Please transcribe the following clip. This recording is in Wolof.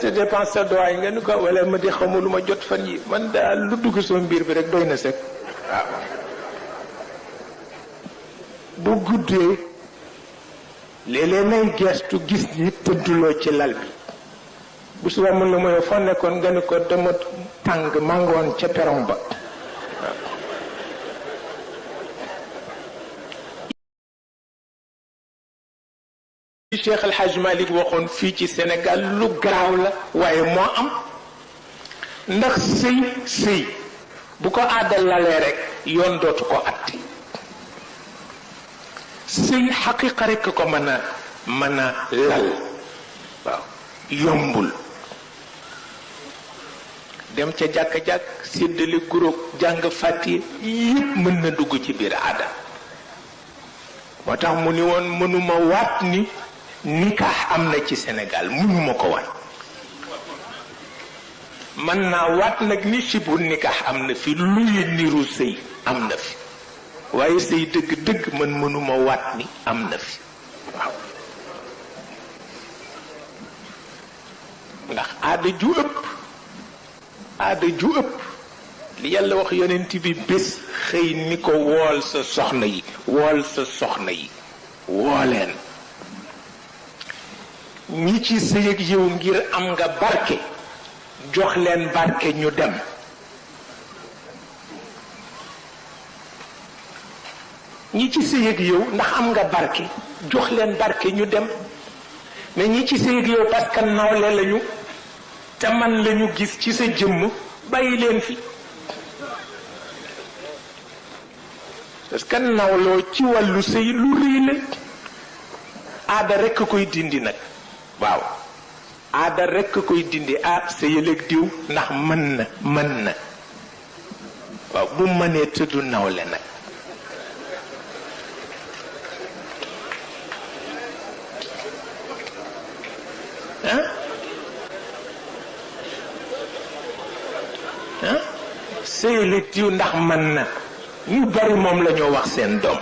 te dépense sa doy nga ni ko wala ma di xamul lu ma jot fan yi man daal lu dugg sama mbir bi rek doy na sëkk waaw bu guddee léeg-léeg nay gestu gis ni tëdduloo ci lal bi bu suba mën na mooy foo nekkoon nga ni ko dama tàng màngoon ca peron ba Cheikh El Hadj Malick waxoon fii ci Sénégal lu garaaw la waaye moo am ndax sëy bu ko aadal lalee rek yoon dootu ko atti sëy xaqiqa rek ko mën a lal waaw yombul dem ca jàkk-jàkk séddale groupe jàng fàtti yépp mën na dugg ci biir aada moo tax mu ni woon mënuma waat ni nikaax am na ci Sénégal mënuma ko waat man naa waat nag ni sibu nikaax am na fi luy niru sëy am na fi waaye sëy dëgg-dëgg man mënuma waat ni am na fi waaw ndax aada ju ëpp li yàlla wax yonent bi bés xëy ni ko wool sa soxna yi wooleen ñi ci sëy ak yow ngir am nga barke jox leen barke ñu dem ñi ci sëy ak yow ndax am nga barke jox leen barke ñu dem mais ñi ci sëy ak yow parce que nawle lañu te man lañu gis ci sa jëmm bàyyi leen fi parce que nawloo ci wàllu sëy lu rëy la aada rekk koy dindi nag waaw aada rekk koy dindi sëyal ak diw ndax mën na waaw bu mënee tëddu nawle nag sëyal ak diw ndax mën na ñu bari moom la ñoo wax seen doom